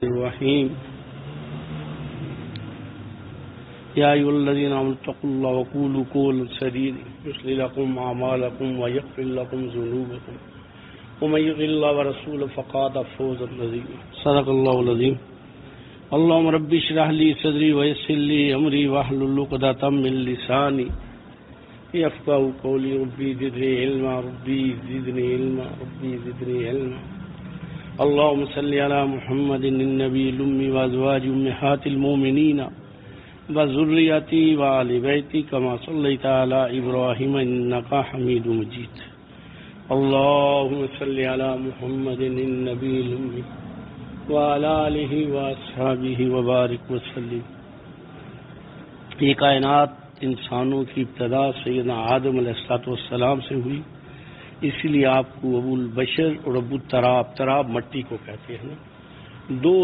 الرحيم يا أيها الذين آمنوا اتقوا الله وقولوا قولا سديدا يصلح لكم أعمالكم ويغفر لكم ذنوبكم ومن يطع الله ورسوله فقد فاز عظيما صدق الله العظيم اللهم رب اشرح لي صدري ويسر لي أمري واحلل عقدة من لساني يفقهوا قولي ربي زدني علما ربي زدني علما ربي زدني علما اللهم صل على محمد النبي الأمي وأزواج أمهات المؤمنين وذريته وآل بيته كما صليت على إبراهيم إنك حميد مجيد اللهم صل على محمد النبي الأمي وعلى آله وأصحابه وبارك وسلم. یہ کائنات انسانوں کی ابتدا سیدنا آدم علیہ السلام سے ہوئی، اسی لیے آپ کو ابو البشر اور ابو تراب، تراب مٹی کو کہتے ہیں. دو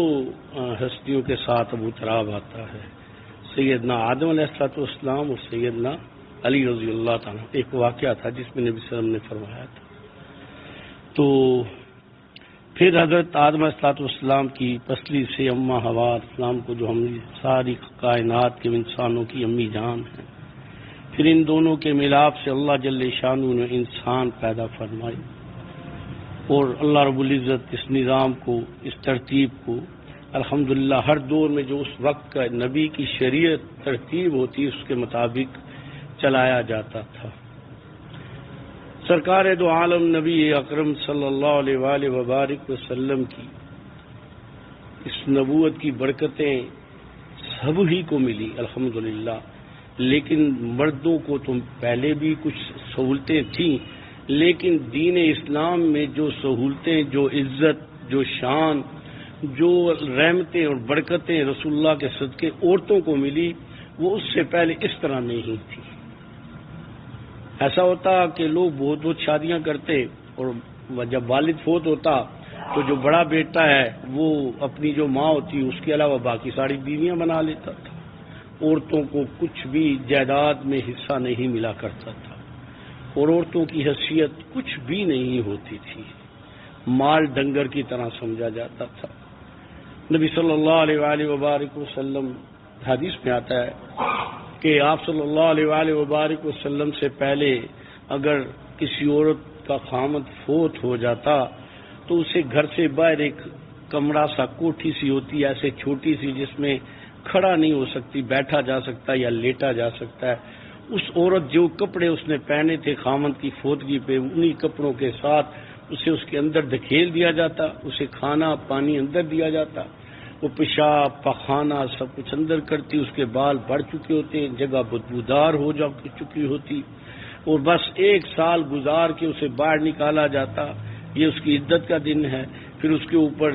ہستیوں کے ساتھ ابو تراب آتا ہے، سیدنا آدم علیہ السلام اور سیدنا علی رضی اللہ تعالیٰ. ایک واقعہ تھا جس میں نبی صلی اللہ علیہ وسلم نے فرمایا تھا. تو پھر حضرت آدم علیہ السلام کی پسلی سے اماں حوا السلام کو، جو ہم ساری کائنات کے انسانوں کی امی جان ہیں، پھر ان دونوں کے ملاپ سے اللہ جل شانہ نے انسان پیدا فرمائی. اور اللہ رب العزت اس نظام کو، اس ترتیب کو الحمدللہ ہر دور میں جو اس وقت کا نبی کی شریعت ترتیب ہوتی اس کے مطابق چلایا جاتا تھا. سرکار دو عالم نبی اکرم صلی اللہ علیہ وآلہ وبارک وسلم کی اس نبوت کی برکتیں سب ہی کو ملی الحمدللہ. لیکن مردوں کو تو پہلے بھی کچھ سہولتیں تھیں، لیکن دین اسلام میں جو سہولتیں، جو عزت، جو شان، جو رحمتیں اور برکتیں رسول اللہ کے صدقے عورتوں کو ملی، وہ اس سے پہلے اس طرح نہیں تھی. ایسا ہوتا کہ لوگ بہت بہت شادیاں کرتے، اور جب والد فوت ہوتا تو جو بڑا بیٹا ہے وہ اپنی جو ماں ہوتی اس کے علاوہ باقی ساری بیویاں بنا لیتا تھا. عورتوں کو کچھ بھی جائیداد میں حصہ نہیں ملا کرتا تھا، اور عورتوں کی حیثیت کچھ بھی نہیں ہوتی تھی، مال ڈنگر کی طرح سمجھا جاتا تھا. نبی صلی اللہ علیہ وآلہ وبارک وسلم حدیث میں آتا ہے کہ آپ صلی اللہ علیہ وآلہ وبارک وسلم سے پہلے اگر کسی عورت کا خامد فوت ہو جاتا تو اسے گھر سے باہر ایک کمرہ سا، کوٹھی سی ہوتی ہے ایسے چھوٹی سی، جس میں کھڑا نہیں ہو سکتی، بیٹھا جا سکتا یا لیٹا جا سکتا ہے. اس عورت جو کپڑے اس نے پہنے تھے خامد کی فوتگی پہ، انہی کپڑوں کے ساتھ اسے اس کے اندر دھکیل دیا جاتا، اسے کھانا پانی اندر دیا جاتا، وہ پیشاب پخانہ سب کچھ اندر کرتی، اس کے بال بڑھ چکے ہوتے ہیں، جگہ بدبودار ہو جا چکی ہوتی، اور بس 1 سال گزار کے اسے باہر نکالا جاتا. یہ اس کی عدت کا دن ہے. پھر اس کے اوپر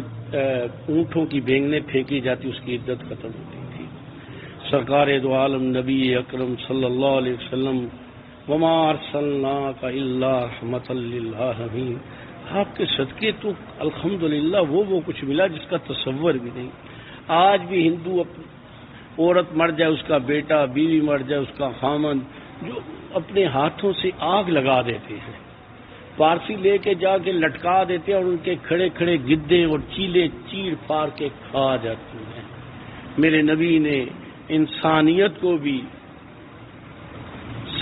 اونٹوں کی بینگنیں پھینکی جاتی، اس کی عدت ختم ہوتی تھی. سرکار دو عالم نبی اکرم صلی اللہ علیہ وسلم وما ارسلناک الا رحمۃ للعالمین، آپ کے صدقے تو الحمدللہ وہ کچھ ملا جس کا تصور بھی نہیں. آج بھی ہندو عورت مر جائے، اس کا بیٹا، بیوی مر جائے، اس کا خامند، جو اپنے ہاتھوں سے آگ لگا دیتے ہیں، پارسی لے کے جا کے لٹکا دیتے ہیں، اور ان کے کھڑے کھڑے گدے اور چیلے چیر پار کے کھا جاتی ہیں. میرے نبی نے انسانیت کو بھی،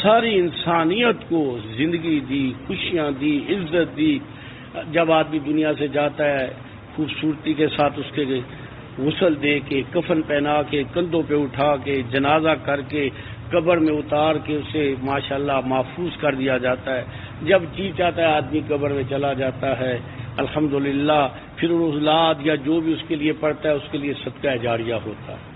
ساری انسانیت کو زندگی دی، خوشیاں دی، عزت دی. جب آدمی دنیا سے جاتا ہے خوبصورتی کے ساتھ اس کے غسل دے کے، کفن پہنا کے، کندھوں پہ اٹھا کے، جنازہ کر کے، قبر میں اتار کے اسے ماشاءاللہ محفوظ کر دیا جاتا ہے. جب جی چاہتا ہے آدمی قبر میں چلا جاتا ہے الحمدللہ. پھر اولاد یا جو بھی اس کے لیے پڑتا ہے اس کے لیے صدقہ جاریہ ہوتا ہے.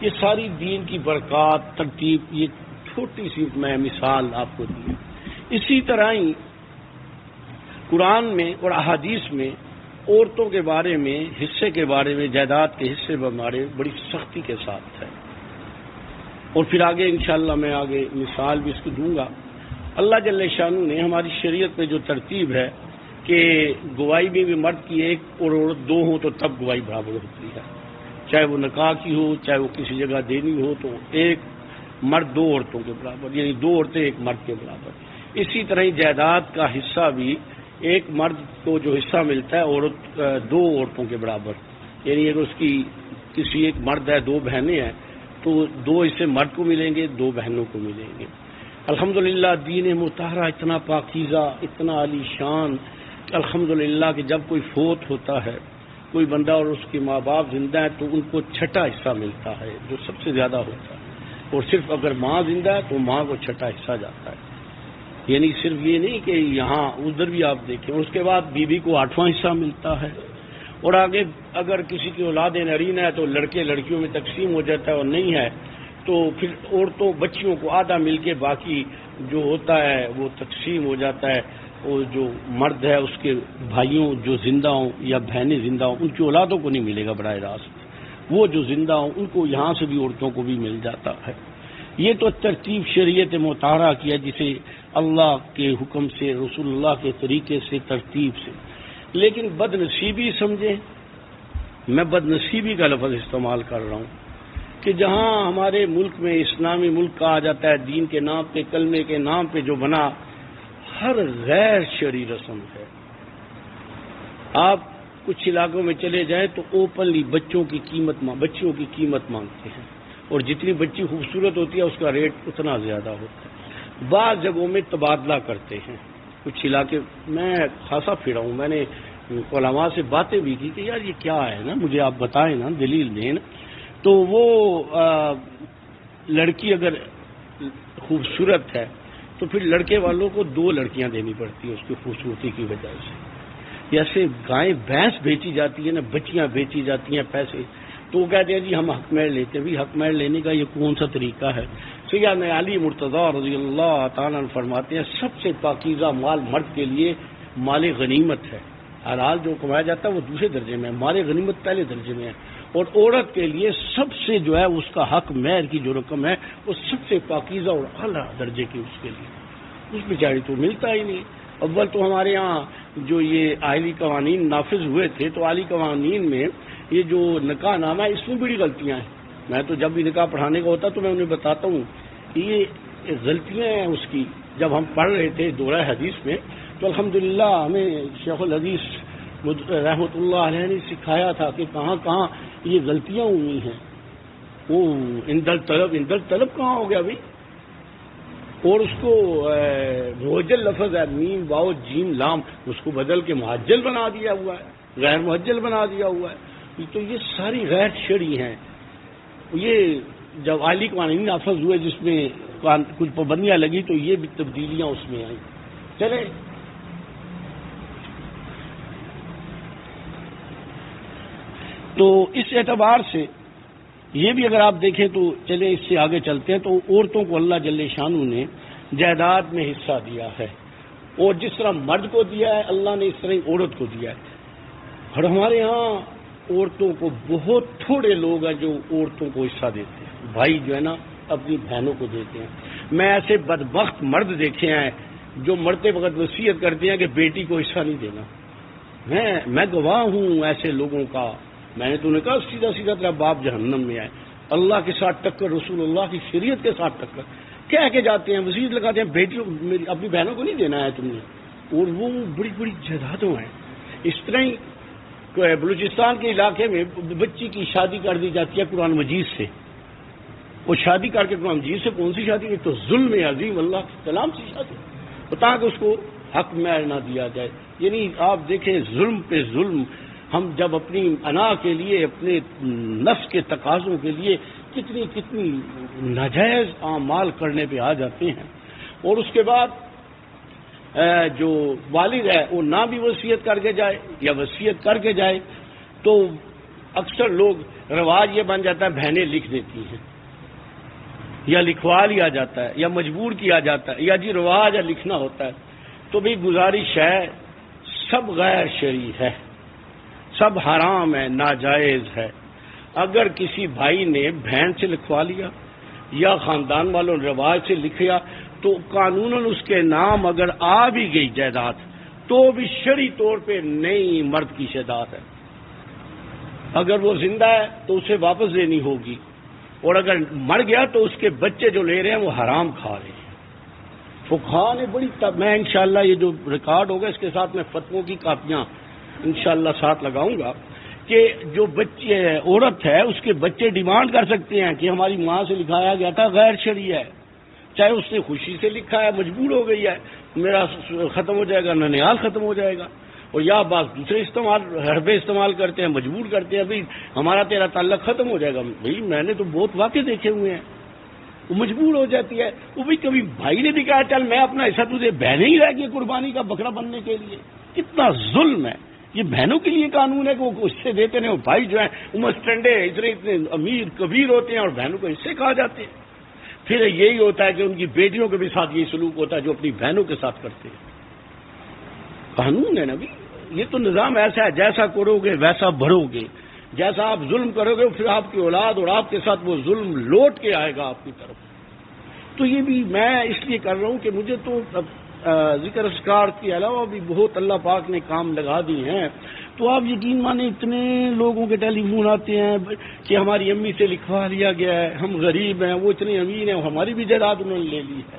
یہ ساری دین کی برکات، ترتیب، یہ چھوٹی سی میں مثال آپ کو دی. اسی طرح ہی قرآن میں اور احادیث میں عورتوں کے بارے میں، حصے کے بارے میں، جائیداد کے حصے کے بارے میں بڑی سختی کے ساتھ ہے. اور پھر آگے انشاءاللہ میں آگے مثال بھی اس کو دوں گا. اللہ جل شانہ نے ہماری شریعت میں جو ترتیب ہے کہ گواہی میں بھی مرد کی 1 اور عورت 2 ہوں تو تب گواہی برابر ہوتی ہے، چاہے وہ نکاح کی ہو، چاہے وہ کسی جگہ دینی ہو، تو 1 مرد 2 عورتوں کے برابر، یعنی 2 عورتیں 1 مرد کے برابر. اسی طرح ہی جائیداد کا حصہ بھی 1 مرد کو جو حصہ ملتا ہے، 2 عورتوں کے برابر. یعنی اگر اس کی کسی ایک مرد ہے، 2 بہنیں ہیں، تو 2 حصے مرد کو ملیں گے، 2 بہنوں کو ملیں گے۔ الحمدللہ دین مطہرہ اتنا پاکیزہ، اتنا عالی شان، الحمدللہ کہ جب کوئی فوت ہوتا ہے کوئی بندہ اور اس کے ماں باپ زندہ ہیں تو ان کو 6واں حصہ ملتا ہے جو سب سے زیادہ ہوتا ہے، اور صرف اگر ماں زندہ ہے تو ماں کو 6واں حصہ جاتا ہے۔ یعنی صرف یہ نہیں کہ یہاں ادھر بھی آپ دیکھیں، اس کے بعد بیوی کو 8واں حصہ ملتا ہے، اور آگے اگر کسی کی اولاد نرین ہے تو لڑکے لڑکیوں میں تقسیم ہو جاتا ہے، اور نہیں ہے تو پھر عورتوں بچیوں کو آدھا مل کے باقی جو ہوتا ہے وہ تقسیم ہو جاتا ہے، اور جو مرد ہے اس کے بھائیوں جو زندہ ہوں یا بہنیں زندہ ہوں ان کی اولادوں کو نہیں ملے گا براہ راست، وہ جو زندہ ہوں ان کو یہاں سے بھی عورتوں کو بھی مل جاتا ہے۔ یہ تو ترتیب شریعت مطہرہ کی ہے جسے اللہ کے حکم سے، رسول اللہ کے طریقے سے، ترتیب سے۔ لیکن بد نصیبی سمجھیں، میں بد نصیبی کا لفظ استعمال کر رہا ہوں کہ جہاں ہمارے ملک میں اسلامی ملک کہا جاتا ہے، دین کے نام پہ، کلمے کے نام پہ جو بنا، ہر غیر شرعی رسم ہے۔ آپ کچھ علاقوں میں چلے جائیں تو اوپنلی بچیوں کی قیمت مانگتے ہیں، اور جتنی بچی خوبصورت ہوتی ہے اس کا ریٹ اتنا زیادہ ہوتا ہے۔ بعض جگہوں میں تبادلہ کرتے ہیں، کچھ علاقے میں خاصا پھرا ہوں، میں نے علماء سے باتیں بھی کی کہ یار یہ کیا ہے نا، مجھے آپ بتائیں نا، دلیل دیں نا۔ تو وہ لڑکی اگر خوبصورت ہے تو پھر لڑکے والوں کو 2 لڑکیاں دینی پڑتی ہیں اس کی خوبصورتی کی وجہ سے۔ جیسے گائے بھینس بیچی جاتی ہے نا، بچیاں بیچی جاتی ہیں پیسے، تو وہ کہتے ہیں جی ہم حق مہر لیتے ہیں۔ بھی حق مہر لینے کا یہ کون سا طریقہ ہے؟ سیدنا علی مرتضیٰ رضی اللہ تعالیٰ عنہ فرماتے ہیں سب سے پاکیزہ مال مرد کے لیے مال غنیمت ہے۔ حلال جو کمایا جاتا ہے وہ دوسرے درجے میں ہے، مال غنیمت پہلے درجے میں ہے، اور عورت کے لیے سب سے جو ہے اس کا حق مہر کی جو رقم ہے وہ سب سے پاکیزہ اور اعلیٰ درجے کی اس کے لیے، اس بیچاری تو ملتا ہی نہیں۔ اول تو ہمارے ہاں جو یہ آئلی قوانین نافذ ہوئے تھے تو آئلی قوانین میں یہ جو نکاح نامہ ہے اس میں بڑی غلطیاں ہیں۔ میں تو جب بھی نکاح پڑھانے کا ہوتا تو میں انہیں بتاتا ہوں کہ یہ غلطیاں ہیں اس کی۔ جب ہم پڑھ رہے تھے دورہ حدیث میں تو الحمدللہ ہمیں شیخ الحدیث رحمۃ اللہ علیہ نے سکھایا تھا کہ کہاں کہاں یہ غلطیاں ہوئی ہیں۔ وہ اندل طلب کہاں ہو گیا بھائی؟ اور اس کو معجل لفظ ہے، میم واو جیم لام، اس کو بدل کے معجل بنا دیا ہوا ہے، غیر معجل بنا دیا ہوا ہے۔ تو یہ ساری غیر شرعی ہیں۔ یہ جب عالی قوانین نافذ ہوئے جس میں کچھ پابندیاں لگی تو یہ بھی تبدیلیاں اس میں آئیں۔ چلیں تو اس اعتبار سے یہ بھی اگر آپ دیکھیں تو چلیں اس سے آگے چلتے ہیں تو عورتوں کو اللہ جل شانہ نے جائیداد میں حصہ دیا ہے، اور جس طرح مرد کو دیا ہے اللہ نے اس طرح عورت کو دیا ہے۔ اور ہمارے ہاں عورتوں کو بہت تھوڑے لوگ ہیں جو عورتوں کو حصہ دیتے ہیں، بھائی جو ہے نا اپنی بہنوں کو دیتے ہیں۔ میں ایسے بدبخت مرد دیکھے ہیں جو مرتے وقت وصیت کرتے ہیں کہ بیٹی کو حصہ نہیں دینا۔ میں گواہ ہوں ایسے لوگوں کا۔ میں نے تو نے کہا سیدھا سیدھا تیرا باپ جہنم میں آئے، اللہ کے ساتھ ٹکر، رسول اللہ کی شریعت کے ساتھ ٹکر کہہ کے جاتے ہیں، وصیت لگاتے ہیں بیٹیوں اپنی بہنوں کو نہیں دینا ہے تم نے، اور وہ بڑی بڑی جائیدادوں ہیں۔ اس طرح ہی بلوچستان کے علاقے میں بچی کی شادی کر دی جاتی ہے قرآن مجید سے، وہ شادی کر کے قرآن مجید سے کون سی شادی؟ تو ظلم عظیم، اللہ کے کلام سے شادی، تاکہ اس کو حق مہر نہ دیا جائے۔ یعنی آپ دیکھیں ظلم پہ ظلم، ہم جب اپنی انا کے لیے، اپنے نفس کے تقاضوں کے لیے کتنی ناجائز اعمال کرنے پہ آ جاتے ہیں، اور اس کے بعد جو والد ہے وہ نہ بھی وصیت کر کے جائے یا وصیت کر کے جائے تو اکثر لوگ رواج یہ بن جاتا ہے بہنیں لکھ دیتی ہیں یا لکھوا لیا جاتا ہے یا مجبور کیا جاتا ہے یا جی رواج ہے لکھنا ہوتا ہے۔ تو بھی گزارش ہے، سب غیر شرعی ہے، سب حرام ہے، ناجائز ہے۔ اگر کسی بھائی نے بہن سے لکھوا لیا یا خاندان والوں نے رواج سے لکھیا تو قانوناً اس کے نام اگر آ بھی گئی جائیداد تو بھی شرعی طور پہ نئی مرد کی جائیداد ہے۔ اگر وہ زندہ ہے تو اسے واپس دینی ہوگی، اور اگر مر گیا تو اس کے بچے جو لے رہے ہیں وہ حرام کھا رہے ہیں۔ فقہا نے بڑی میں انشاءاللہ یہ جو ریکارڈ ہوگا اس کے ساتھ میں فتووں کی کاپیاں انشاءاللہ ساتھ لگاؤں گا۔ کہ جو بچے عورت ہے اس کے بچے ڈیمانڈ کر سکتے ہیں کہ ہماری ماں سے لکھایا گیا تھا غیر شرعی ہے، چاہے اس نے خوشی سے لکھا ہے، مجبور ہو گئی ہے، میرا ختم ہو جائے گا، ننیال ختم ہو جائے گا، اور یا بعض دوسرے حربے استعمال کرتے ہیں، مجبور کرتے ہیں بھائی ہمارا تیرا تعلق ختم ہو جائے گا۔ بھائی میں نے تو بہت واقع دیکھے ہوئے ہیں، وہ مجبور ہو جاتی ہے، وہ بھی کبھی بھائی نے بھی کہا چل میں اپنا حصہ تجھے، بہنیں ہی رہ گئی قربانی کا بکرا بننے کے لیے، کتنا ظلم ہے۔ یہ بہنوں کے لیے قانون ہے کہ وہ حصے دیتے ہیں، بھائی جو ہیں عمر اسٹینڈے اتنے امیر کبیر ہوتے ہیں اور بہنوں کو حصے کہا جاتے ہیں۔ پھر یہی ہوتا ہے کہ ان کی بیٹیوں کے بھی ساتھ یہی سلوک ہوتا ہے جو اپنی بہنوں کے ساتھ کرتے ہیں۔ قانون ہے نا بھی، یہ تو نظام ایسا ہے، جیسا کرو گے ویسا بھرو گے، جیسا آپ ظلم کرو گے پھر آپ کی اولاد اور آپ کے ساتھ وہ ظلم لوٹ کے آئے گا آپ کی طرف۔ تو یہ بھی میں اس لیے کر رہا ہوں کہ مجھے تو ذکر اذکار کے علاوہ بھی بہت اللہ پاک نے کام لگا دی ہیں، تو آپ یقین مانیں اتنے لوگوں کے ٹیلی فون آتے ہیں کہ ہماری امی سے لکھوا لیا گیا ہے، ہم غریب ہیں، وہ اتنے امیر ہیں، ہماری بھی جائیداد انہوں نے لے لی ہے۔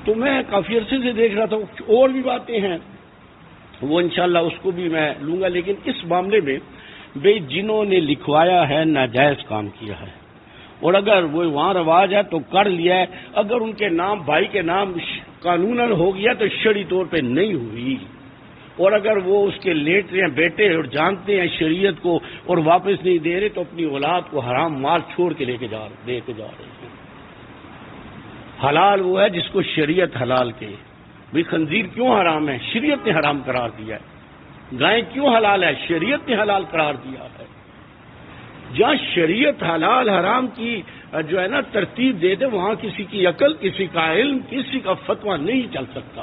تو میں کافی عرصے سے دیکھ رہا تھا، اور بھی باتیں ہیں وہ انشاءاللہ اس کو بھی میں لوں گا، لیکن اس معاملے میں بھئی جنہوں نے لکھوایا ہے ناجائز کام کیا ہے، اور اگر وہ وہاں رواج ہے تو کر لیا ہے، اگر ان کے نام بھائی کے نام قانوناً ہو گیا تو شرعی طور پہ نہیں ہوئی، اور اگر وہ اس کے لیٹ رہے ہیں بیٹے اور جانتے ہیں شریعت کو اور واپس نہیں دے رہے تو اپنی اولاد کو حرام مال چھوڑ کے دے کے جا رہے ہیں۔ حلال وہ ہے جس کو شریعت حلال کہے۔ بھئی خنزیر کیوں حرام ہے؟ شریعت نے حرام قرار دیا ہے۔ گائے کیوں حلال ہے؟ شریعت نے حلال قرار دیا ہے۔ جہاں شریعت حلال حرام کی جو ہے نا ترتیب دے دے وہاں کسی کی عقل، کسی کا علم، کسی کا فتویٰ نہیں چل سکتا۔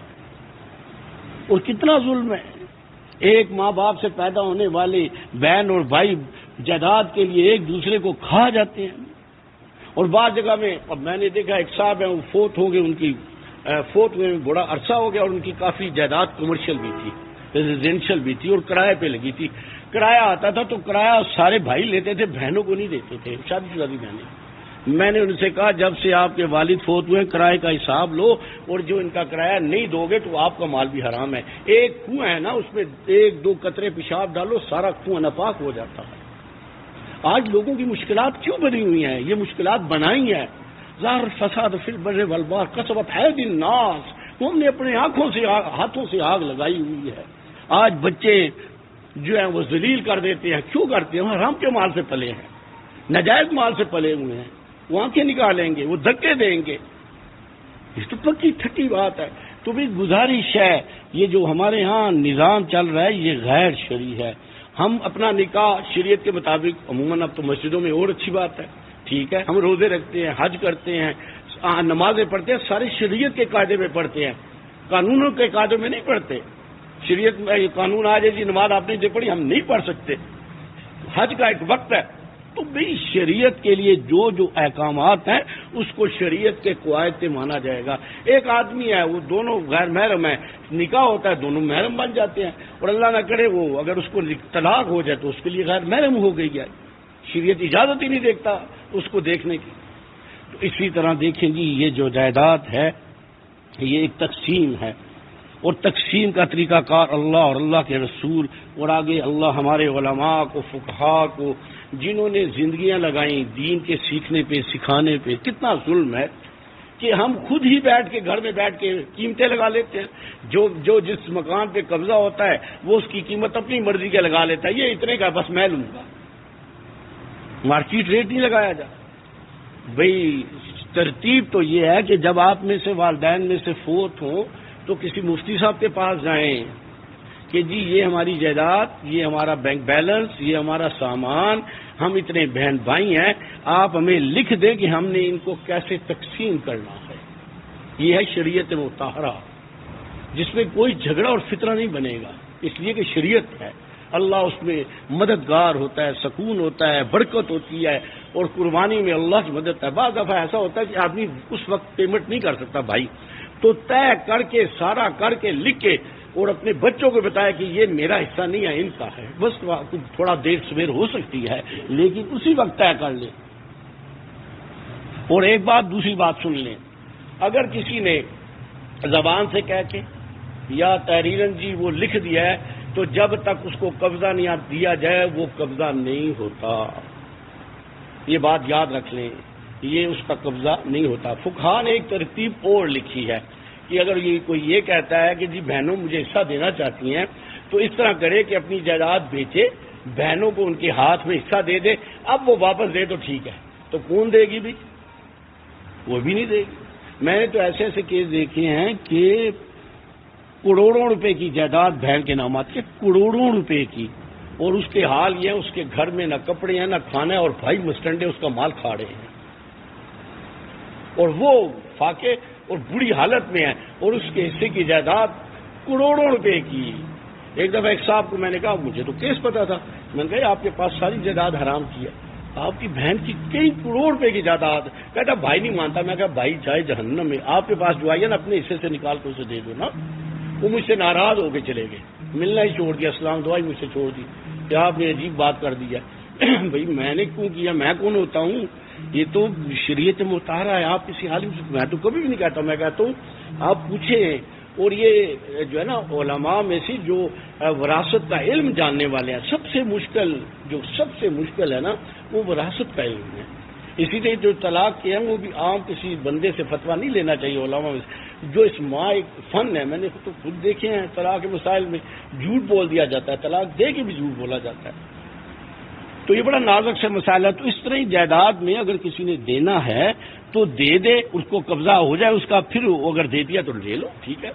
اور کتنا ظلم ہے، ایک ماں باپ سے پیدا ہونے والے بہن اور بھائی جائیداد کے لیے ایک دوسرے کو کھا جاتے ہیں۔ اور بعض جگہ میں اب میں نے دیکھا ایک صاحب ہیں وہ فوت ہو گئے، ان کی فوت ہوئے بڑا عرصہ ہو گیا، اور ان کی کافی جائیداد کمرشل بھی تھی، ریزیڈینشل بھی تھی، اور کرائے پہ لگی تھی۔ کرایہ آتا تھا تو کرایہ سارے بھائی لیتے تھے، بہنوں کو نہیں دیتے تھے، شادی شدہ بہنیں۔ میں نے ان سے کہا جب سے آپ کے والد فوت ہوئے کرائے کا حساب لو، اور جو ان کا کرایہ نہیں دو گے تو آپ کا مال بھی حرام ہے۔ ایک کنواں ہے نا، اس میں ایک دو قطرے پیشاب ڈالو سارا کنواں ناپاک ہو جاتا ہے۔ آج لوگوں کی مشکلات کیوں بنی ہوئی ہیں؟ یہ مشکلات بنائی ہیں ظاہر فساد فی البر والبحر کسبت ایدی الناس، ہم نے اپنے ہاتھوں سے آگ لگائی ہوئی ہے۔ آج بچے جو ہیں وہ ذلیل کر دیتے ہیں، کیوں کرتے ہیں؟ حرام کے مال سے پلے ہیں، ناجائز مال سے پلے ہوئے ہیں، وہ آنکھیں نکالیں گے، وہ دھکے دیں گے، یہ تو پکی ٹھٹی بات ہے۔ تو بھی گزارش ہے، یہ جو ہمارے ہاں نظام چل رہا ہے یہ غیر شرعی ہے۔ ہم اپنا نکاح شریعت کے مطابق عموماً اب تو مسجدوں میں اور اچھی بات ہے، ٹھیک ہے، ہم روزے رکھتے ہیں، حج کرتے ہیں، نمازیں پڑھتے ہیں، سارے شریعت کے قاعدے میں پڑھتے ہیں، قانونوں کے قاعدے میں نہیں پڑھتے۔ شریعت میں یہ قانون آ جائے جی نماز آپ نے پڑھی، ہم نہیں پڑھ سکتے۔ حج کا ایک وقت ہے، تو بھئی شریعت کے لیے جو جو احکامات ہیں اس کو شریعت کے قواعد سے مانا جائے گا۔ ایک آدمی ہے وہ دونوں غیر محرم ہیں، نکاح ہوتا ہے دونوں محرم بن جاتے ہیں، اور اللہ نہ کرے وہ اگر اس کو طلاق ہو جائے تو اس کے لیے غیر محرم ہو گئی ہے، شریعت اجازت ہی نہیں دیکھتا اس کو دیکھنے کی۔ تو اسی طرح دیکھیں جی یہ جو جائیداد ہے یہ ایک تقسیم ہے، اور تقسیم کا طریقہ کار اللہ اور اللہ کے رسول اور آگے اللہ ہمارے علماء کو، فقہاء کو، جنہوں نے زندگیاں لگائیں دین کے سیکھنے پہ، سکھانے پہ۔ کتنا ظلم ہے کہ ہم خود ہی بیٹھ کے گھر میں بیٹھ کے قیمتیں لگا لیتے ہیں، جو جس مکان پہ قبضہ ہوتا ہے وہ اس کی قیمت اپنی مرضی کے لگا لیتا ہے، یہ اتنے کا بس میں لوں گا، مارکیٹ ریٹ نہیں لگایا جا۔ بھئی ترتیب تو یہ ہے کہ جب آپ میں سے والدین میں سے فوت ہوں تو کسی مفتی صاحب کے پاس جائیں کہ جی یہ ہماری جائیداد، یہ ہمارا بینک بیلنس، یہ ہمارا سامان، ہم اتنے بہن بھائی ہیں، آپ ہمیں لکھ دیں کہ ہم نے ان کو کیسے تقسیم کرنا ہے۔ یہ ہے شریعت مطہرہ جس میں کوئی جھگڑا اور فتنہ نہیں بنے گا، اس لیے کہ شریعت ہے، اللہ اس میں مددگار ہوتا ہے، سکون ہوتا ہے، برکت ہوتی ہے، اور قربانی میں اللہ کی مدد ہے۔ بعض دفعہ ایسا ہوتا ہے کہ آدمی اس وقت پیمنٹ نہیں کر سکتا بھائی، تو طے کر کے سارا کر کے لکھ کے اور اپنے بچوں کو بتایا کہ یہ میرا حصہ نہیں ہے، ان کا ہے، بس تھوڑا دیر سویر ہو سکتی ہے لیکن اسی وقت طے کر لیں۔ اور ایک بات دوسری بات سن لیں، اگر کسی نے زبان سے کہہ کے یا تحریراً جی وہ لکھ دیا ہے تو جب تک اس کو قبضہ نہیں دیا جائے وہ قبضہ نہیں ہوتا. یہ بات یاد رکھ لیں، یہ اس کا قبضہ نہیں ہوتا. فقہاء نے ایک ترتیب اور لکھی ہے کہ اگر کوئی یہ کہتا ہے کہ جی بہنوں مجھے حصہ دینا چاہتی ہیں تو اس طرح کرے کہ اپنی جائیداد بیچے، بہنوں کو ان کے ہاتھ میں حصہ دے دے، اب وہ واپس دے تو ٹھیک ہے. تو کون دے گی بھی؟ وہ بھی نہیں دے گی. میں نے تو ایسے ایسے کیس دیکھے ہیں کہ کروڑوں روپے کی جائیداد بہن کے نام آتی ہے، کروڑوں روپے کی، اور اس کے حال یہ ہے اس کے گھر میں نہ کپڑے ہیں نہ کھانا ہے، اور بھائی مسٹنڈے اس کا مال کھا رہے ہیں، اور وہ فاقے اور بری حالت میں ہے، اور اس کے حصے کی جائیداد کروڑوں روپے کی. ایک دفعہ ایک صاحب کو میں نے کہا مجھے تو کیس پتا تھا، میں نے کہا آپ کے پاس ساری جائیداد حرام کی ہے، آپ کی بہن کی کئی کروڑ روپے کی جائیداد. کہتا بھائی نہیں مانتا. میں کہا بھائی جائے جہنم میں، آپ کے پاس جو آئی ہے نا اپنے حصے سے نکال کے اسے دے دو نا. وہ مجھ سے ناراض ہو کے چلے گئے، ملنا ہی چھوڑ دیا، اسلام دعائی مجھ سے چھوڑ دی کہ آپ نے عجیب بات کر دی ہے. بھائی میں نے کیوں کیا؟ میں کون ہوتا ہوں؟ یہ تو شریعت میں اتارا ہے. آپ کسی عالم سے، میں تو کبھی بھی نہیں کہتا، میں کہتا ہوں آپ پوچھیں. اور یہ جو ہے نا علماء میں سے جو وراثت کا علم جاننے والے ہیں، سب سے مشکل ہے نا وہ وراثت کا علم ہے. اسی لیے جو طلاق کے ہیں وہ بھی عام کسی بندے سے فتویٰ نہیں لینا چاہیے علماء میں سے. جو اس ایک فن ہے، میں نے تو خود دیکھے ہیں طلاق کے مسائل میں جھوٹ بول دیا جاتا ہے، طلاق دے کے بھی جھوٹ بولا جاتا ہے. تو یہ بڑا نازک سے مسئلہ ہے. تو اس طرح جائیداد میں اگر کسی نے دینا ہے تو دے دے، اس کو قبضہ ہو جائے اس کا، پھر اگر دے دیا تو لے لو، ٹھیک ہے.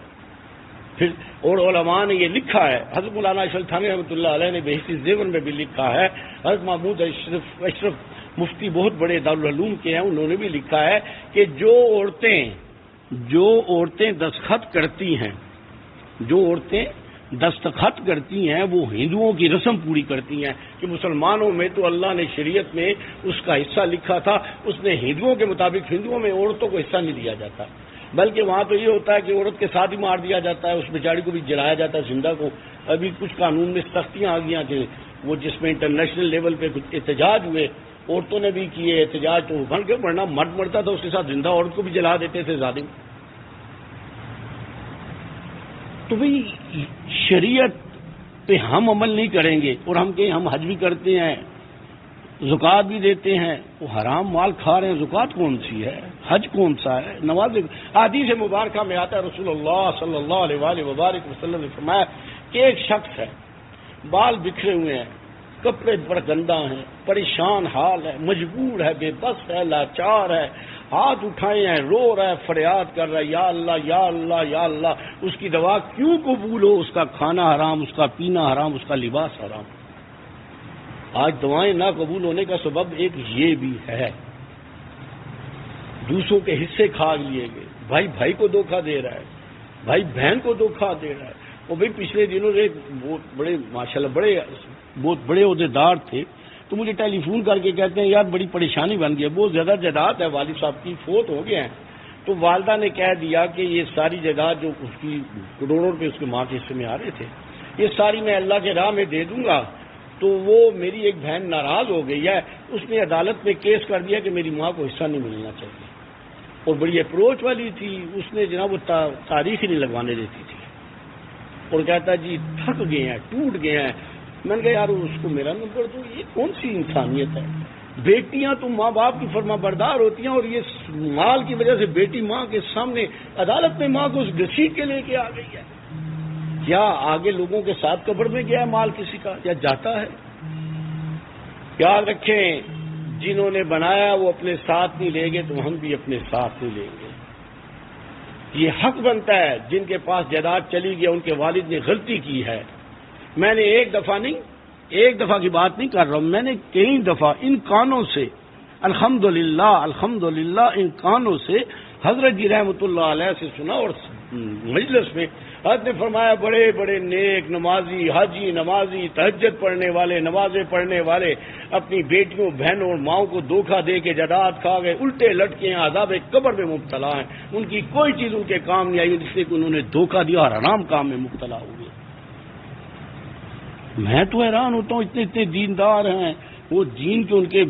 پھر اور علماء نے یہ لکھا ہے، حضرت مولانا اشرف تھانوی رحمۃ اللہ علیہ نے بہشتی زیور میں بھی لکھا ہے، حضرت محمود اشرف مفتی بہت بڑے دارالعلوم کے ہیں، انہوں نے بھی لکھا ہے کہ جو عورتیں دستخط کرتی ہیں وہ ہندوؤں کی رسم پوری کرتی ہیں. کہ مسلمانوں میں تو اللہ نے شریعت میں اس کا حصہ لکھا تھا، اس نے ہندوؤں کے مطابق، ہندوؤں میں عورتوں کو حصہ نہیں دیا جاتا، بلکہ وہاں تو یہ ہوتا ہے کہ عورت کے ساتھ ہی مار دیا جاتا ہے، اس بیچاری کو بھی جلایا جاتا ہے زندہ کو. ابھی کچھ قانون میں سختیاں آ گئی کہ وہ جس میں انٹرنیشنل لیول پہ کچھ احتجاج ہوئے، عورتوں نے بھی کیے احتجاج، تو بن کے ورنہ مرد مرتا تھا اس کے ساتھ زندہ عورت کو بھی جلا دیتے تھے ظالم. تو بھئی شریعت پہ ہم عمل نہیں کریں گے اور ہم کہیں ہم حج بھی کرتے ہیں، زکوٰۃ بھی دیتے ہیں، وہ حرام مال کھا رہے ہیں. زکوٰۃ کون سی ہے؟ حج کون سا ہے؟ نماز. حدیث مبارکہ میں آتا ہے رسول اللہ صلی اللہ علیہ وآلہ وبارک وسلم نے فرمایا کہ ایک شخص ہے، بال بکھرے ہوئے ہیں، کپڑے پر گندہ ہیں، پریشان حال ہے، مجبور ہے، بے بس ہے، لاچار ہے، ہاتھ اٹھائے ہیں، رو رہا ہے، فریاد کر رہا ہے، یا اللہ یا اللہ یا اللہ. اس کی دوا کیوں قبول ہو؟ اس کا کھانا حرام، اس کا پینا حرام، اس کا لباس حرام. آج دعائیں نہ قبول ہونے کا سبب ایک یہ بھی ہے، دوسروں کے حصے کھا لیے گئے. بھائی کو دھوکہ دے رہا ہے، بھائی بہن کو دھوکہ دے رہا ہے. وہ بھائی پچھلے دنوں سے بہت بڑے ماشاءاللہ بہت بڑے عہدیدار تھے، تو مجھے ٹیلی فون کر کے کہتے ہیں یار بڑی پریشانی بن گئی ہے، بہت زیادہ جائیداد ہے، والد صاحب کی فوت ہو گئے ہیں. تو والدہ نے کہہ دیا کہ یہ ساری جائیداد جو اس کی کروڑوں روپے اس کے ماں کے حصے میں آ رہے تھے، یہ ساری میں اللہ کے راہ میں دے دوں گا. تو وہ میری ایک بہن ناراض ہو گئی ہے، اس نے عدالت میں کیس کر دیا کہ میری ماں کو حصہ نہیں ملنا چاہیے، اور بڑی اپروچ والی تھی، اس نے جناب وہ تاریخ ہی نہیں لگوانے دیتی تھی، اور کہتا جی تھک گئے ہیں، ٹوٹ گئے ہیں. میں نے کہا یار اس کو میرا نمبر دو، یہ کون سی انسانیت ہے؟ بیٹیاں تو ماں باپ کی فرما بردار ہوتی ہیں، اور یہ مال کی وجہ سے بیٹی ماں کے سامنے عدالت میں ماں کو اس گھسیٹ کے لے کے آ گئی ہے. کیا آگے لوگوں کے ساتھ قبر میں گیا ہے مال کسی کا، یا جاتا ہے؟ یاد رکھیں جنہوں نے بنایا وہ اپنے ساتھ نہیں لیں گے تو ہم بھی اپنے ساتھ نہیں لیں گے. یہ حق بنتا ہے جن کے پاس جائیداد چلی گئی ان کے والد نے غلطی کی ہے. میں نے ایک دفعہ کی بات نہیں کر رہا ہوں، میں نے کئی دفعہ ان کانوں سے الحمدللہ ان کانوں سے حضرت جی رحمۃ اللہ علیہ سے سنا. اور مجلس میں حضرت نے فرمایا بڑے بڑے نیک نمازی، حاجی نمازی، تہجد پڑھنے والے، نمازیں پڑھنے والے اپنی بیٹیوں بہنوں اور ماؤں کو دھوکہ دے کے جائیداد کھا گئے، الٹے لٹکے ہیں، عذاب قبر میں مبتلا ہیں. ان کی کوئی چیز ان کے کام نہیں آئی، جس لیے کہ انہوں نے دھوکہ دیا اور حرام کام میں مبتلا ہوئے. میں تو حیران ہوتا ہوں، اتنے دیندار ہیں وہ، دین کے ان کے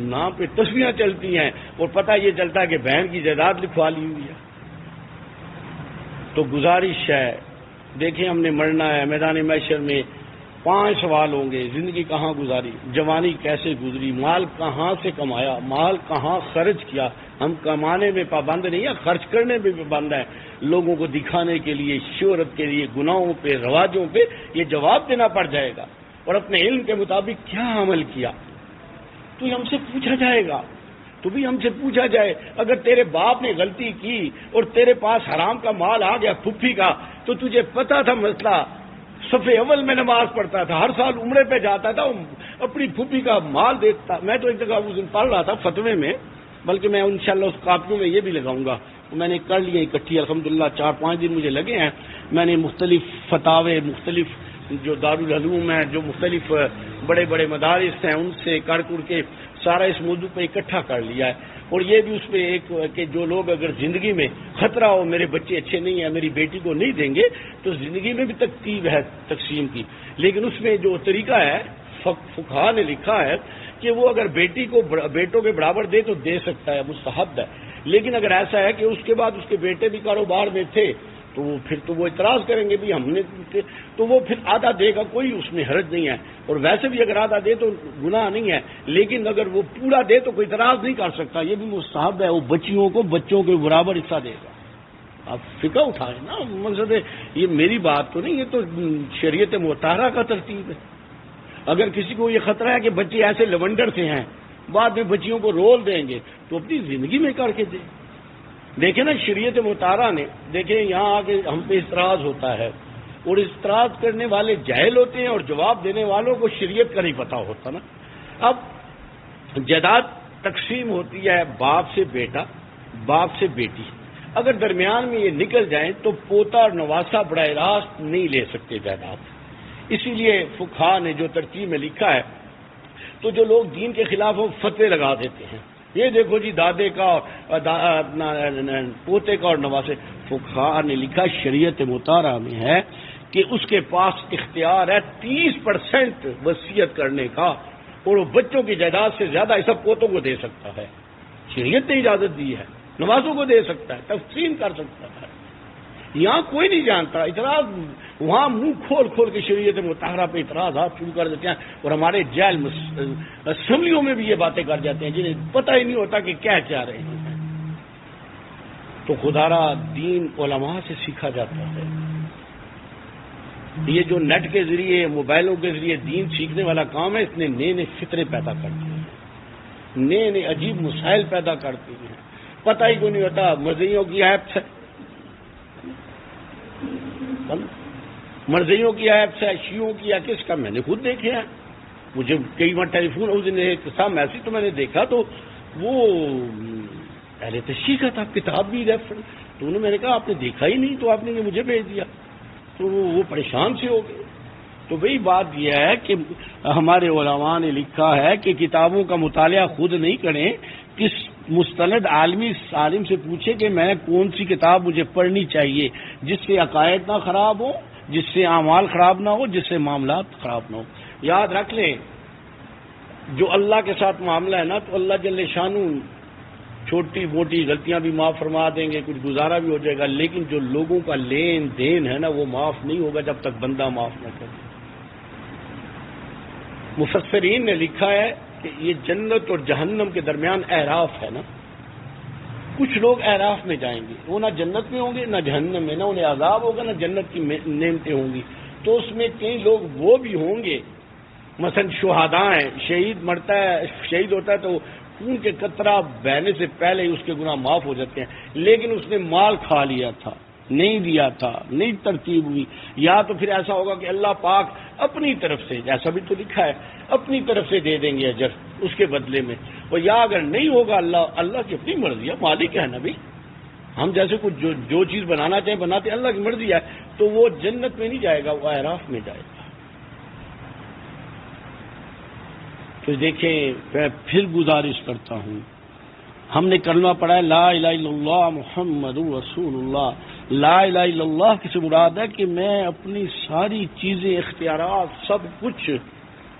نام پہ تصویریں چلتی ہیں اور پتہ یہ چلتا ہے کہ بہن کی جائیداد لکھوا لی ہوئی ہے. تو گزارش ہے دیکھیں ہم نے مرنا ہے، میدان محشر میں 5 سوال ہوں گے، زندگی کہاں گزاری، جوانی کیسے گزری، مال کہاں سے کمایا، مال کہاں خرچ کیا۔ ہم کمانے میں پابند نہیں ہیں، خرچ کرنے میں پابند ہیں، لوگوں کو دکھانے کے لیے، شہرت کے لیے، گناہوں پہ، رواجوں پہ یہ جواب دینا پڑ جائے گا۔ اور اپنے علم کے مطابق کیا عمل کیا تو یہ ہم سے پوچھا جائے گا، تو بھی ہم سے پوچھا جائے۔ اگر تیرے باپ نے غلطی کی اور تیرے پاس حرام کا مال آ گیا پھپھی کا، تو تجھے پتا تھا مسئلہ، صفحے اول میں نماز پڑھتا تھا، ہر سال عمرے پہ جاتا تھا، اپنی پھپھی کا مال دیتا۔ میں تو ایک جگہ اس دن پڑھ رہا تھا فتوے میں، بلکہ میں انشاءاللہ اس کاپیوں میں یہ بھی لگاؤں گا، میں نے کر لی اکٹھی الحمدللہ، 4-5 دن مجھے لگے ہیں۔ میں نے مختلف فتاوے، مختلف جو دارالعلوم ہیں، جو مختلف بڑے بڑے مدارس ہیں، ان سے کر کے سارا اس موضوع پہ اکٹھا کر لیا ہے۔ اور یہ بھی اس پہ ایک کہ جو لوگ اگر زندگی میں خطرہ ہو، میرے بچے اچھے نہیں ہیں، میری بیٹی کو نہیں دیں گے، تو زندگی میں بھی ترتیب ہے تقسیم کی، لیکن اس میں جو طریقہ ہے فقہا نے لکھا ہے کہ وہ اگر بیٹی کو بیٹوں کے برابر دے تو دے سکتا ہے، مستحب ہے۔ لیکن اگر ایسا ہے کہ اس کے بعد اس کے بیٹے بھی کاروبار میں تھے تو پھر تو وہ اعتراض کریں گے بھی ہم نے، تو وہ پھر آدھا دے گا، کوئی اس میں حرج نہیں ہے، اور ویسے بھی اگر آدھا دے تو گناہ نہیں ہے، لیکن اگر وہ پورا دے تو کوئی اعتراض نہیں کر سکتا، یہ بھی مستحب ہے، وہ بچیوں کو بچوں کے برابر حصہ دے گا۔ آپ فقہ اٹھائیں نا، مقصد ہے یہ میری بات تو نہیں، یہ تو شریعت مطہرہ کا ترتیب ہے۔ اگر کسی کو یہ خطرہ ہے کہ بچے ایسے لونڈر سے ہیں، بعد میں بچیوں کو رول دیں گے، تو اپنی زندگی میں کر کے دیں۔ دیکھیں نا شریعت مطہرہ نے، دیکھیں یہاں آ کے ہم پہ اعتراض ہوتا ہے، اور اعتراض کرنے والے جاہل ہوتے ہیں اور جواب دینے والوں کو شریعت کا نہیں پتا ہوتا نا۔ اب جائیداد تقسیم ہوتی ہے باپ سے بیٹا، باپ سے بیٹی، اگر درمیان میں یہ نکل جائیں تو پوتا اور نواسا براہ راست نہیں لے سکتے جائیداد۔ اسی لیے فقہا نے جو ترتیب میں لکھا ہے، تو جو لوگ دین کے خلاف وہ فتوے لگا دیتے ہیں، یہ دیکھو جی دادے کا پوتے کا اور نواسے، فقہا نے لکھا شریعت مطہرہ میں ہے کہ اس کے پاس اختیار ہے 30% وصیت کرنے کا، اور وہ بچوں کی جائیداد سے زیادہ حصہ پوتوں کو دے سکتا ہے، شریعت نے اجازت دی ہے، نوازوں کو دے سکتا ہے، تقسیم کر سکتا ہے۔ یہاں کوئی نہیں جانتا، اعتراض وہاں منہ کھول کھول کے شریعت مطہرہ پہ اعتراضات شروع کر دیتے ہیں، اور ہمارے جیل اسمبلیوں میں بھی یہ باتیں کر جاتے ہیں جنہیں پتہ ہی نہیں ہوتا کہ کیا چاہ رہے ہیں۔ تو خدا را دین علماء سے سیکھا جاتا ہے۔ یہ جو نیٹ کے ذریعے، موبائلوں کے ذریعے دین سیکھنے والا کام ہے، اس نے نئے نئے فطرے پیدا کرتے ہیں، نئے نئے عجیب مسائل پیدا کرتے ہیں، پتہ ہی کو نہیں ہوتا۔ مرضیوں کی ایپس ہے، مرضیوں کی ایپس ہے، شیعوں کی ہے، کس کا میں نے خود دیکھے ہیں، مجھے کئی بار ٹیلی فون، اس دن ایک سام ایسی تو میں نے دیکھا، تو وہ اہل تشیع کا تھا، کتاب بھی ریفرنس، تو انہوں نے، میں نے کہا آپ نے دیکھا ہی نہیں تو آپ نے یہ مجھے بھیج دیا، تو وہ پریشان سے ہو گئے۔ تو وہی بات یہ ہے کہ ہمارے علماء نے لکھا ہے کہ کتابوں کا مطالعہ خود نہیں کریں، کس مستند عالمی عالم سے پوچھے کہ میں کون سی کتاب مجھے پڑھنی چاہیے جس سے عقائد نہ خراب ہو، جس سے اعمال خراب نہ ہو، جس سے معاملات خراب نہ ہو۔ یاد رکھ لیں جو اللہ کے ساتھ معاملہ ہے نا، تو اللہ جل شانہ چھوٹی موٹی غلطیاں بھی معاف فرما دیں گے، کچھ گزارا بھی ہو جائے گا، لیکن جو لوگوں کا لین دین ہے نا وہ معاف نہیں ہوگا جب تک بندہ معاف نہ کرے۔ مفسرین نے لکھا ہے کہ یہ جنت اور جہنم کے درمیان اعراف ہے نا، کچھ لوگ اعراف میں جائیں گے، وہ نہ جنت میں ہوں گے نہ جہنم میں، نہ انہیں عذاب ہوگا نہ جنت کی نعمتیں ہوں گی، تو اس میں کئی لوگ وہ بھی ہوں گے، مثلا شہداء ہیں، شہید مرتا ہے، شہید ہوتا ہے تو خون کے قطرہ بہنے سے پہلے ہی اس کے گناہ معاف ہو جاتے ہیں، لیکن اس نے مال کھا لیا تھا، نہیں دیا تھا، نہیں ترتیب ہوئی، یا تو پھر ایسا ہوگا کہ اللہ پاک اپنی طرف سے، جیسا بھی تو لکھا ہے، اپنی طرف سے دے دیں گے اجر اس کے بدلے میں، اور یا اگر نہیں ہوگا اللہ کی اپنی مرضی ہے، مالک ہے نا بھائی، ہم جیسے کچھ جو چیز بنانا چاہیں بناتے، اللہ کی مرضی ہے، تو وہ جنت میں نہیں جائے گا، وہ اعراف میں جائے گا۔ تو دیکھیں میں پھر گزارش کرتا ہوں، ہم نے کلمہ پڑھا ہے لا الہ الا اللہ محمد رسول اللہ، لا الہ الا اللہ کی سے مراد ہے کہ میں اپنی ساری چیزیں، اختیارات، سب کچھ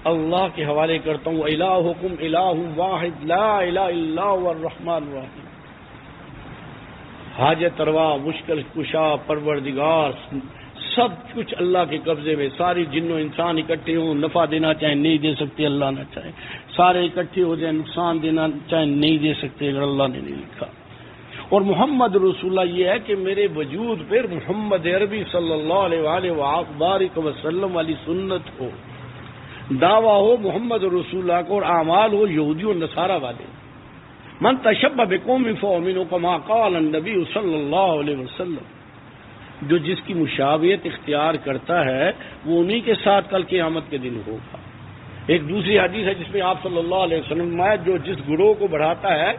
اللہ کے حوالے کرتا ہوں، الہکم الہ واحد لا الہ الا هو الرحمن الرحیم، حاجت روا، مشکل کشا، پروردگار سب کچھ اللہ کے قبضے میں، ساری جن و انسان اکٹھے ہوں، نفع دینا چاہیں نہیں دے سکتے اللہ نہ چاہے، سارے اکٹھے ہو جائیں نقصان دینا چاہیں نہیں دے سکتے اگر اللہ نے نہیں لکھا۔ اور محمد رسول اللہ یہ ہے کہ میرے وجود پر محمد عربی صلی اللہ علیہ وآلہ وبارک وسلم والی سنت ہو، دعویٰ ہو محمد رسول اللہ کو، اور اعمال ہو یہودی و نصارہ والے۔ من تشبہ بقوم فہو منہم کما قال النبی صلی اللہ علیہ وسلم، جو جس کی مشابہت اختیار کرتا ہے وہ انہی کے ساتھ کل قیامت کے دن ہوگا۔ ایک دوسری حدیث ہے جس میں آپ صلی اللہ علیہ وسلم نے جو جس گروہ کو بڑھاتا ہے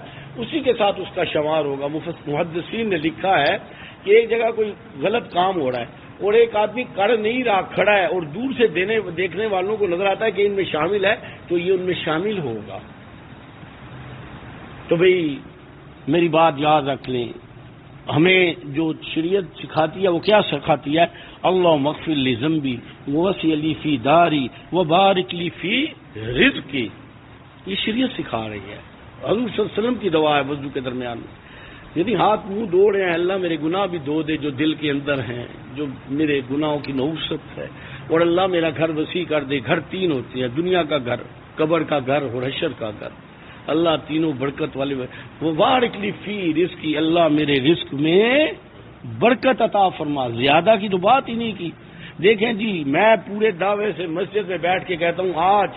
اسی کے ساتھ اس کا شمار ہوگا۔ محدثین نے لکھا ہے کہ ایک جگہ کوئی غلط کام ہو رہا ہے اور ایک آدمی کر نہیں رہا، کھڑا ہے، اور دور سے دیکھنے والوں کو نظر آتا ہے کہ ان میں شامل ہے، تو یہ ان میں شامل ہوگا۔ تو بھئی میری بات یاد رکھ لیں، ہمیں جو شریعت سکھاتی ہے وہ کیا سکھاتی ہے؟ اللہ مغفر لی ذنبی ووسع لی فی داری وبارک لی فی رزقی، یہ شریعت سکھا رہی ہے۔ حضور صلی اللہ علیہ وسلم کی دعا ہے وضو کے درمیان میں، یعنی ہاتھ منہ دھو رہے ہیں، اللہ میرے گناہ بھی دھو دے جو دل کے اندر ہیں، جو میرے گناہوں کی نحوست ہے، اور اللہ میرا گھر وسیع کر دے۔ گھر تین ہوتے ہیں، دنیا کا گھر، قبر کا گھر اور حشر کا گھر، اللہ تینوں برکت والے۔ وہ بارک لی فی رزقی، اللہ میرے رزق میں برکت عطا فرما۔ زیادہ کی تو بات ہی نہیں کی۔ دیکھیں جی، میں پورے دعوے سے مسجد میں بیٹھ کے کہتا ہوں، آج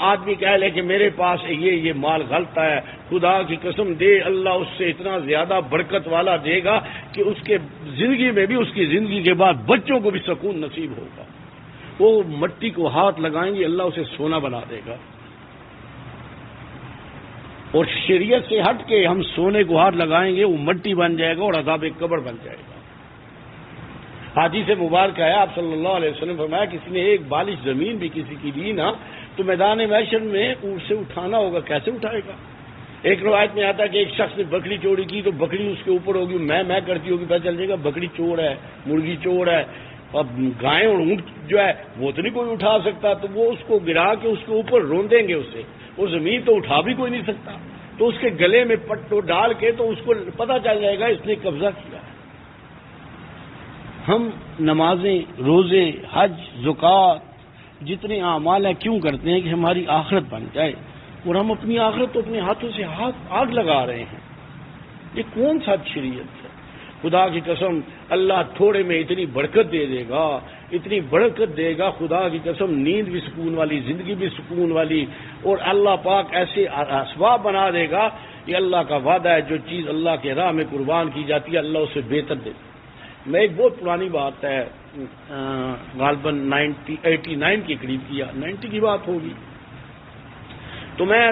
آدمی کہہ لے کہ میرے پاس یہ مال غلط ہے، خدا کی قسم دے اللہ اس سے اتنا زیادہ برکت والا دے گا کہ اس کے زندگی میں بھی، اس کی زندگی کے بعد بچوں کو بھی سکون نصیب ہوگا۔ وہ مٹی کو ہاتھ لگائیں گے، اللہ اسے سونا بنا دے گا۔ اور شریعت سے ہٹ کے ہم سونے کو ہاتھ لگائیں گے، وہ مٹی بن جائے گا اور عذاب قبر بن جائے گا۔ حدیث مبارک ہے، آپ صلی اللہ علیہ وسلم فرمایا کسی نے ایک بالش زمین بھی کسی کی دی نا تو میدان محشر میں اسے اٹھانا ہوگا، کیسے اٹھائے گا؟ ایک روایت میں آتا ہے کہ ایک شخص نے بکری چوری کی تو بکری اس کے اوپر ہوگی، میں کرتی ہوگی، پتہ چل جائے گا بکری چور ہے، مرغی چور ہے۔ اب گائے اور اونٹ جو ہے وہ تو نہیں کوئی اٹھا سکتا، تو وہ اس کو گرا کے اس کے اوپر روندیں گے اسے، وہ زمین تو اٹھا بھی کوئی نہیں سکتا، تو اس کے گلے میں پٹو ڈال کے تو اس کو پتہ چل جائے گا اس نے قبضہ کیا ہے۔ ہم نمازیں، روزے، حج، زکوٰۃ، جتنے اعمال ہیں کیوں کرتے ہیں؟ کہ ہماری آخرت بن جائے، اور ہم اپنی آخرت تو اپنے ہاتھوں سے آگ لگا رہے ہیں۔ یہ کون سا شریعت ہے؟ خدا کی قسم اللہ تھوڑے میں اتنی برکت دے دے گا، اتنی برکت دے گا، خدا کی قسم نیند بھی سکون والی، زندگی بھی سکون والی، اور اللہ پاک ایسے اسباب بنا دے گا۔ یہ اللہ کا وعدہ ہے، جو چیز اللہ کے راہ میں قربان کی جاتی ہے اللہ اسے بہتر دے گا۔ میں ایک بہت پرانی بات ہے، غالباً 89 کے قریب کی، 90 کی بات ہوگی، تو میں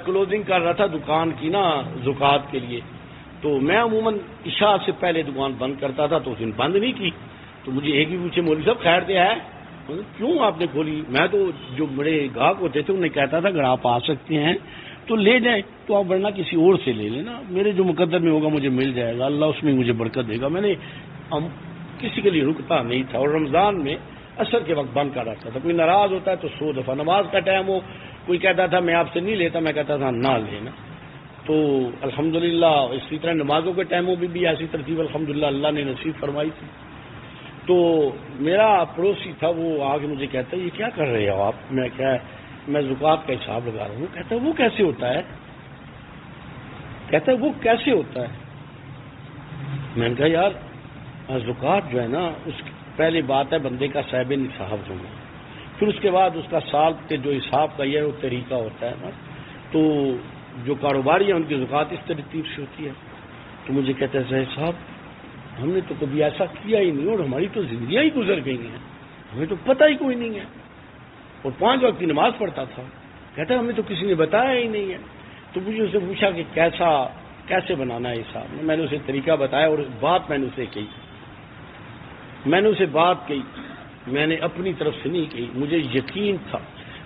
کلوزنگ کر رہا تھا دکان کی نا زکوٰۃ کے لیے، تو میں عموماً عشاء سے پہلے دکان بند کرتا تھا، تو اس دن بند نہیں کی، تو مجھے ایک بھی پوچھے مولوی صاحب خیر دے ہے، کیوں آپ نے کھولی؟ میں تو جو بڑے گاہک ہوتے تھے انہیں کہتا تھا اگر آپ آ سکتے ہیں تو لے جائیں، تو آپ ورنہ کسی اور سے لے لینا، میرے جو مقدر میں ہوگا مجھے مل جائے گا، اللہ اس میں مجھے برکت دے گا۔ میں نے کسی کے لیے رکتا نہیں تھا، اور رمضان میں عصر کے وقت بند کر رکھتا تھا۔ کوئی ناراض ہوتا ہے تو 100 دفعہ، نماز کا ٹائم ہو کوئی کہتا تھا میں آپ سے نہیں لیتا، میں کہتا تھا نہ لینا۔ تو الحمدللہ اسی طرح نمازوں کے ٹائموں میں بھی ایسی ترتیب الحمدللہ اللہ نے نصیب فرمائی تھی۔ تو میرا پڑوسی تھا، وہ آگے مجھے کہتا ہے یہ کیا کر رہے ہو آپ؟ میں کیا ہے، میں زکوٰۃ کا حساب لگا رہا ہوں۔ کہتا ہے وہ کیسے ہوتا ہے؟ کہتا ہے وہ کیسے ہوتا ہے؟ میں نے کہا یار زکوٰۃ جو ہے نا، اس کی پہلی بات ہے بندے کا صاحب نصاب ہونا، پھر اس کے بعد اس کا سال کے جو حساب کا یہ وہ طریقہ ہوتا ہے نا، تو جو کاروباری ہیں ان کی زکوٰۃ اس ترتیب سے ہوتی ہے۔ تو مجھے کہتا ہے صاحب ہم نے تو کبھی ایسا کیا ہی نہیں، اور ہماری تو زندگیاں ہی گزر گئی ہیں، ہمیں تو پتہ ہی کوئی نہیں ہے، اور 5 وقت کی نماز پڑھتا تھا۔ کہتا ہے ہمیں تو کسی نے بتایا ہی نہیں ہے۔ تو مجھے اسے پوچھا کہ کیسے بنانا ہے حساب؟ میں نے اسے طریقہ بتایا، اور بات میں نے اسے کہی، میں نے اسے بات کہی، میں نے اپنی طرف سے نہیں کہی، مجھے یقین تھا۔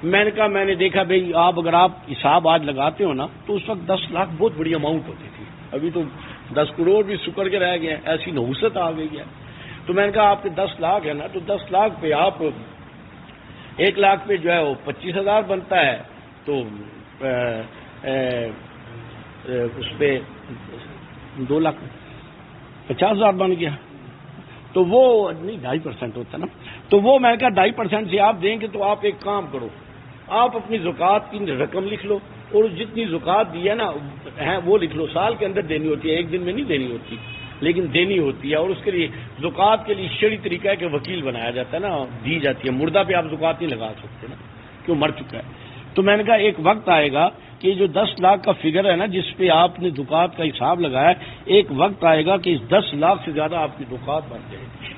میں نے کہا میں نے دیکھا بھائی اگر آپ حساب آج لگاتے ہو نا تو اس وقت 10 لاکھ بہت بڑی اماؤنٹ ہوتی تھی، ابھی تو 10 کروڑ بھی سکڑ کے رہ گئے، ایسی نحوست آ گئی ہے۔ تو میں نے کہا آپ کے 10 لاکھ ہے نا، تو 10 لاکھ پہ آپ 1 لاکھ پہ جو ہے وہ 25,000 بنتا ہے، تو اس پہ 2,50,000 بن گیا، تو وہ نہیں 2.5% ہوتا نا، تو وہ میں نے کہا 2.5% سے آپ دیں گے تو آپ ایک کام کرو، آپ اپنی زکوٰۃ کی رقم لکھ لو اور جتنی زکوٰۃ دی ہے نا وہ لکھ لو، سال کے اندر دینی ہوتی ہے، ایک دن میں نہیں دینی ہوتی لیکن دینی ہوتی ہے، اور اس کے لیے زکوٰۃ کے لیے شرعی طریقہ ہے کہ وکیل بنایا جاتا ہے نا، دی جاتی ہے، مردہ پہ آپ زکوٰۃ نہیں لگا سکتے نا کیوں مر چکا ہے۔ تو میں نے کہا ایک وقت آئے گا کہ جو 10 لاکھ کا فگر ہے نا جس پہ آپ نے زکوٰۃ کا حساب لگایا ہے، ایک وقت آئے گا کہ اس 10 لاکھ سے زیادہ آپ کی زکوٰۃ بن جائے گی۔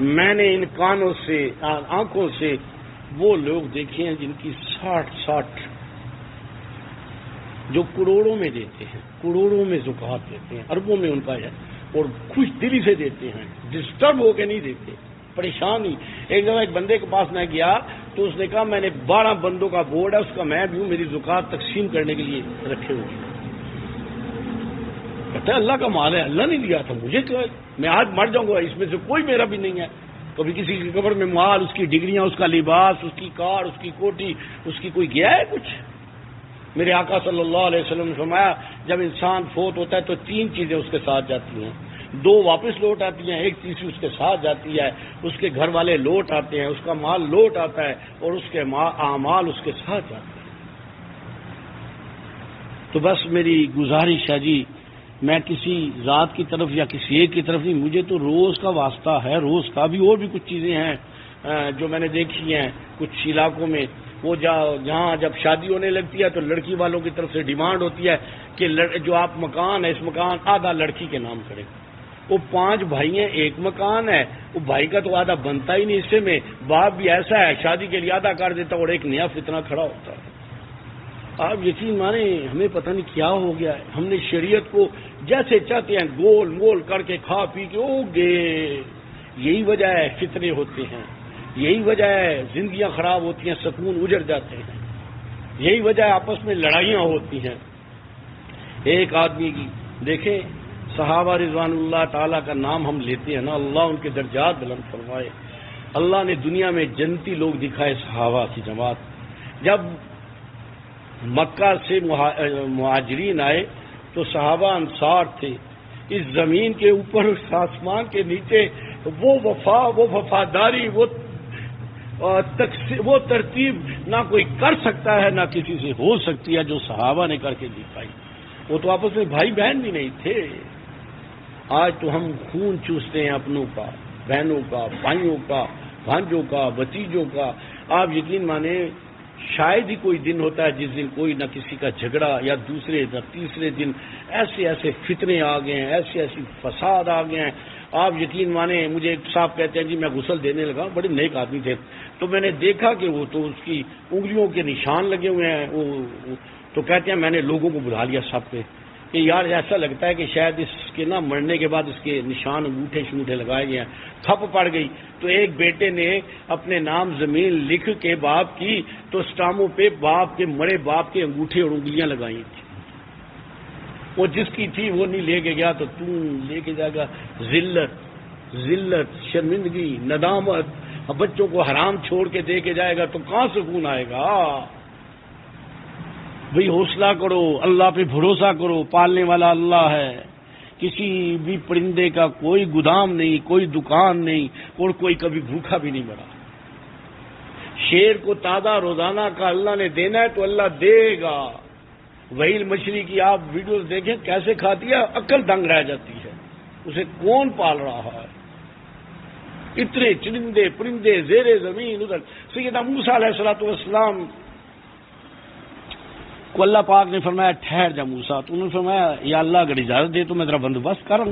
میں نے ان کانوں سے آنکھوں سے وہ لوگ دیکھے ہیں جن کی 60 جو کروڑوں میں دیتے ہیں، کروڑوں میں زکوٰۃ دیتے ہیں، اربوں میں ان کا ہے، اور خوش دلی سے دیتے ہیں، ڈسٹرب ہو کے نہیں دیتے، پریشانی۔ ایک دفعہ ایک بندے کے پاس میں گیا تو اس نے کہا میں نے 12 بندوں کا بورڈ ہے، اس کا میں بھی ہوں، میری زکوٰۃ تقسیم کرنے کے لیے رکھے ہوئے۔ کہتا ہے اللہ کا مال ہے، اللہ نہیں دیا تھا مجھے، کیا میں آج مر جاؤں گا اس میں سے کوئی میرا بھی نہیں ہے۔ کبھی کسی کی قبر میں مال، اس کی ڈگریاں، اس کا لباس، اس کی کار، اس کی کوٹی، اس کی کوئی گیا ہے کچھ؟ میرے آقا صلی اللہ علیہ وسلم نے فرمایا جب انسان فوت ہوتا ہے تو 3 چیزیں اس کے ساتھ جاتی ہیں، 2 واپس لوٹ آتی ہیں، ایک تیسری اس کے ساتھ جاتی ہے، اس کے گھر والے لوٹ آتے ہیں، اس کا مال لوٹ آتا ہے، اور اس کے اعمال اس کے ساتھ جاتے ہیں۔ تو بس میری گزارش ہے جی، میں کسی ذات کی طرف یا کسی ایک کی طرف نہیں، مجھے تو روز کا واسطہ ہے، روز کا بھی، اور بھی کچھ چیزیں ہیں جو میں نے دیکھی ہیں کچھ علاقوں میں، وہ جہاں جب شادی ہونے لگتی ہے تو لڑکی والوں کی طرف سے ڈیمانڈ ہوتی ہے کہ جو آپ مکان ہے اس مکان آدھا لڑکی کے نام کرے۔ وہ 5 بھائی ہیں، ایک مکان ہے، وہ بھائی کا تو آدھا بنتا ہی نہیں حصے میں، باپ بھی ایسا ہے شادی کے لیے آدھا کر دیتا اور ایک نیا فتنہ کھڑا ہوتا ہے۔ آپ یقین مانیں ہمیں پتہ نہیں کیا ہو گیا ہے، ہم نے شریعت کو جیسے چاہتے ہیں گول مول کر کے کھا پی کے ہو گئے۔ یہی وجہ ہے فتنے ہوتے ہیں، یہی وجہ ہے زندگیاں خراب ہوتی ہیں، سکون اجڑ جاتے ہیں، یہی وجہ ہے آپس میں لڑائیاں ہوتی ہیں۔ ایک آدمی کی دیکھیں، صحابہ رضوان اللہ تعالیٰ کا نام ہم لیتے ہیں نا، اللہ ان کے درجات بلند فرمائے۔ اللہ نے دنیا میں جنتی لوگ دکھائے، صحابہ کی جماعت۔ جب مکہ سے مہاجرین آئے تو صحابہ انصار تھے، اس زمین کے اوپر اس آسمان کے نیچے وہ وفا، وہ وفاداری، وہ ترتیب نہ کوئی کر سکتا ہے نہ کسی سے ہو سکتی ہے جو صحابہ نے کر کے دکھائی۔ وہ تو آپس میں بھائی بہن بھی نہیں تھے۔ آج تو ہم خون چوستے ہیں اپنوں کا، بہنوں کا، بھائیوں کا، بھانجوں کا، بھتیجوں کا۔ آپ یقین مانیں شاید ہی کوئی دن ہوتا ہے جس دن کوئی نہ کسی کا جھگڑا، یا دوسرے نہ تیسرے دن ایسے ایسے فتنے آ گئے ہیں، ایسے ایسی فساد آ گئے ہیں۔ آپ یقین مانیں مجھے ایک صاحب کہتے ہیں جی میں غسل دینے لگا، بڑے نیک آدمی تھے، تو میں نے دیکھا کہ وہ تو اس کی انگلیوں کے نشان لگے ہوئے ہیں، تو کہتے ہیں میں نے لوگوں کو بلا لیا سب پہ کہ یار ایسا لگتا ہے کہ شاید اس کے نا مرنے کے بعد اس کے نشان انگوٹھے شنگوٹھے لگائے گئے ہیں۔ تھپ پڑ گئی تو ایک بیٹے نے اپنے نام زمین لکھ کے باپ کی تو اسٹاموں پہ باپ کے مرے باپ کے انگوٹھے اور انگلیاں لگائی تھی۔ وہ جس کی تھی وہ نہیں لے کے گیا تو لے کے جائے گا۔ ذلت، شرمندگی، ندامت، بچوں کو حرام چھوڑ کے دے کے جائے گا تو کہاں سکون آئے گا؟ بھئی حوصلہ کرو، اللہ پہ بھروسہ کرو، پالنے والا اللہ ہے۔ کسی بھی پرندے کا کوئی گودام نہیں، کوئی دکان نہیں، اور کوئی کبھی بھوکا بھی نہیں مرا۔ شیر کو تازہ روزانہ کا اللہ نے دینا ہے تو اللہ دے گا۔ وہیل مچھلی کی آپ ویڈیوز دیکھیں کیسے کھاتی ہے، عقل دنگ رہ جاتی ہے، اسے کون پال رہا ہے؟ اتنے چرندے پرندے زیر زمین ادھر۔ سیدنا موسیٰ علیہ الصلوۃ والسلام کو اللہ پاک نے فرمایا ٹھہر جا موسیٰ، تو انہوں نے فرمایا یا اللہ اگر اجازت دے تو میں ذرا بندوبست کروں۔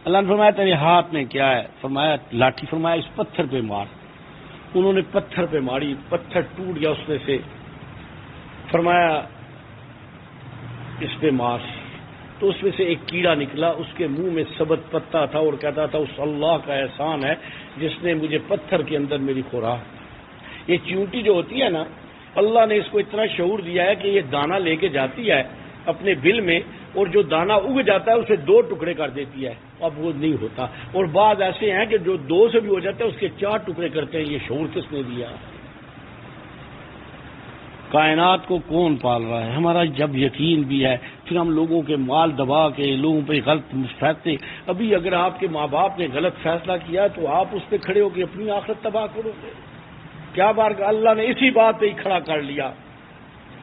اللہ نے فرمایا تیرے ہاتھ میں کیا ہے؟ فرمایا لاٹھی۔ فرمایا اس پتھر پہ مار۔ انہوں نے پتھر پہ ماری، پتھر ٹوٹ گیا اس میں سے۔ فرمایا اس پہ مار، تو اس میں سے ایک کیڑا نکلا، اس کے منہ میں ثبت پتا تھا اور کہتا تھا اس اللہ کا احسان ہے جس نے مجھے پتھر کے اندر میری خوراک۔ یہ چیونٹی جو ہوتی ہے نا، اللہ نے اس کو اتنا شعور دیا ہے کہ یہ دانہ لے کے جاتی ہے اپنے بل میں، اور جو دانہ اگ جاتا ہے اسے 2 ٹکڑے کر دیتی ہے، اب وہ نہیں ہوتا۔ اور بعض ایسے ہیں کہ جو 2 سے بھی ہو جاتا ہے اس کے 4 ٹکڑے کرتے ہیں۔ یہ شعور کس نے دیا؟ کائنات کو کون پال رہا ہے؟ ہمارا جب یقین بھی ہے پھر ہم لوگوں کے مال دبا کے لوگوں پہ غلط فیصلے، ابھی اگر آپ کے ماں باپ نے غلط فیصلہ کیا تو آپ اس پہ کھڑے ہو کے اپنی آخرت تباہ کرو گے؟ کیا بار اللہ نے اسی بات پہ ہی کھڑا کر لیا۔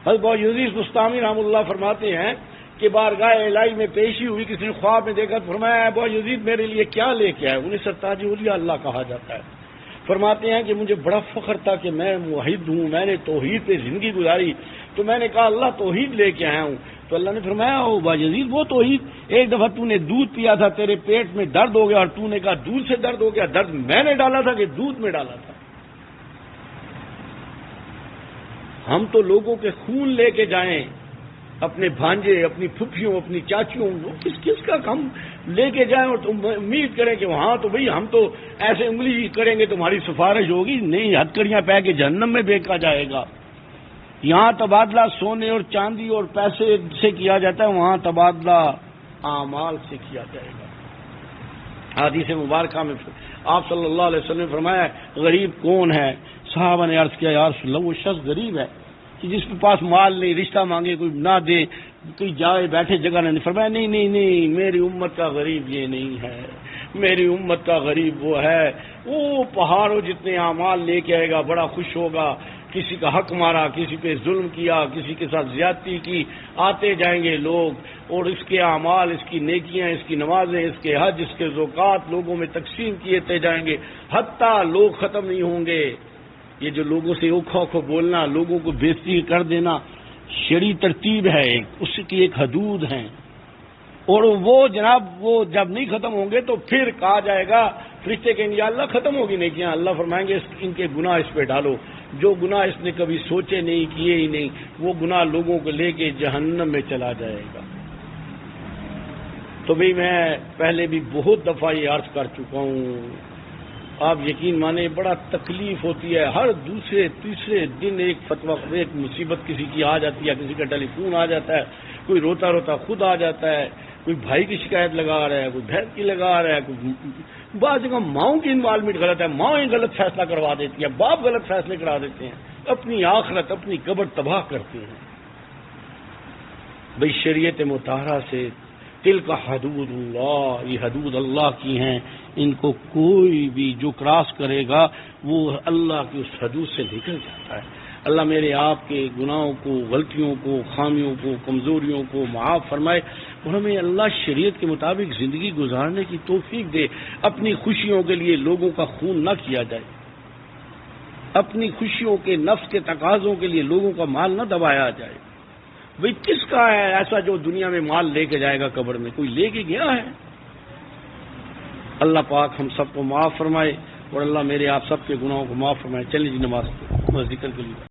حضرت ابویزید بستامی رحمۃ اللہ فرماتے ہیں کہ بارگاہ الہی میں پیشی ہوئی، کسی نے خواب میں دیکھا، فرمایا ابویزید میرے لیے کیا لے کے آئے؟ انہیں سرتاج اولیاء اللہ کہا جاتا ہے۔ فرماتے ہیں کہ مجھے بڑا فخر تھا کہ میں موحد ہوں، میں نے توحید پہ زندگی گزاری، تو میں نے کہا اللہ توحید لے کے آیا ہوں، تو اللہ نے فرمایا او ابویزید وہ توحید، ایک دفعہ تو نے دودھ پیا تھا، تیرے پیٹ میں درد ہو گیا اور تو نے کہا دودھ سے درد ہو گیا، درد میں نے ڈالا تھا کہ دودھ میں ڈالا تھا؟ ہم تو لوگوں کے خون لے کے جائیں، اپنے بھانجے، اپنی پھپھیوں، اپنی چاچیوں، کس کس کا ہم لے کے جائیں اور تم امید کریں کہ وہاں تو بھئی ہم تو ایسے انگلی کریں گے تمہاری سفارش ہوگی؟ نہیں، ہتکڑیاں پہ کے جہنم میں پھینکا جائے گا۔ یہاں تبادلہ سونے اور چاندی اور پیسے سے کیا جاتا ہے، وہاں تبادلہ اعمال سے کیا جائے گا۔ حدیث مبارکہ میں آپ صلی اللہ علیہ وسلم نے فرمایا غریب کون ہے؟ صحابہ نے عرض کیا یا رسول اللہ وہ شخص غریب ہے کہ جس کے پاس مال نہیں، رشتہ مانگے کوئی نہ دے، کوئی جائے بیٹھے جگہ نہ۔ فرمایا نہیں نہیں نہیں، میری امت کا غریب یہ نہیں ہے، میری امت کا غریب وہ ہے، وہ پہاڑوں جتنے اعمال لے کے آئے گا، بڑا خوش ہوگا، کسی کا حق مارا، کسی پہ ظلم کیا، کسی کے ساتھ زیادتی کی، آتے جائیں گے لوگ اور اس کے اعمال، اس کی نیکیاں، اس کی نمازیں، اس کے حج، اس کے زکوٰۃ لوگوں میں تقسیم کیے جائیں گے، حتیٰ لوگ ختم نہیں ہوں گے۔ یہ جو لوگوں سے اوکھا اوکھا بولنا، لوگوں کو بےزتی کر دینا، شرعی ترتیب ہے ایک، اس کی ایک حدود ہیں، اور وہ جناب وہ جب نہیں ختم ہوں گے تو پھر کہا جائے گا، فرشتے کہیں گے یا اللہ ختم ہوگی نہیں کیا؟ اللہ فرمائیں گے ان کے گناہ اس پہ ڈالو، جو گناہ اس نے کبھی سوچے نہیں، کیے ہی نہیں، وہ گناہ لوگوں کو لے کے جہنم میں چلا جائے گا۔ تو بھئی میں پہلے بھی بہت دفعہ یہ عرض کر چکا ہوں، آپ یقین مانیں بڑا تکلیف ہوتی ہے، ہر دوسرے تیسرے دن ایک فتویٰ، ایک مصیبت کسی کی آ جاتی ہے، کسی کا ٹیلی فون آ جاتا ہے، کوئی روتا روتا خود آ جاتا ہے، کوئی بھائی کی شکایت لگا رہا ہے، کوئی بہن کی لگا رہا ہے، کوئی بعض جگہ ماؤں کی انوالومنٹ غلط ہے، ماؤں غلط فیصلہ کروا دیتی ہیں، باپ غلط فیصلے کرا دیتے ہیں، اپنی آخرت اپنی قبر تباہ کرتے ہیں۔ بھئی شریعت مطہرہ سے تلک حدود اللہ، یہ حدود اللہ کی ہیں، ان کو کوئی بھی جو کراس کرے گا وہ اللہ کی اس حدود سے نکل جاتا ہے۔ اللہ میرے آپ کے گناہوں کو، غلطیوں کو، خامیوں کو، کمزوریوں کو معاف فرمائے اور ہمیں اللہ شریعت کے مطابق زندگی گزارنے کی توفیق دے۔ اپنی خوشیوں کے لیے لوگوں کا خون نہ کیا جائے، اپنی خوشیوں کے نفس کے تقاضوں کے لیے لوگوں کا مال نہ دبایا جائے۔ بھئی کس کا ہے ایسا جو دنیا میں مال لے کے جائے گا قبر میں؟ کوئی لے کے گیا ہے؟ اللہ پاک ہم سب کو معاف فرمائے اور اللہ میرے آپ سب کے گناہوں کو معاف فرمائے۔ چلیے جی نماز ذکر کے لیے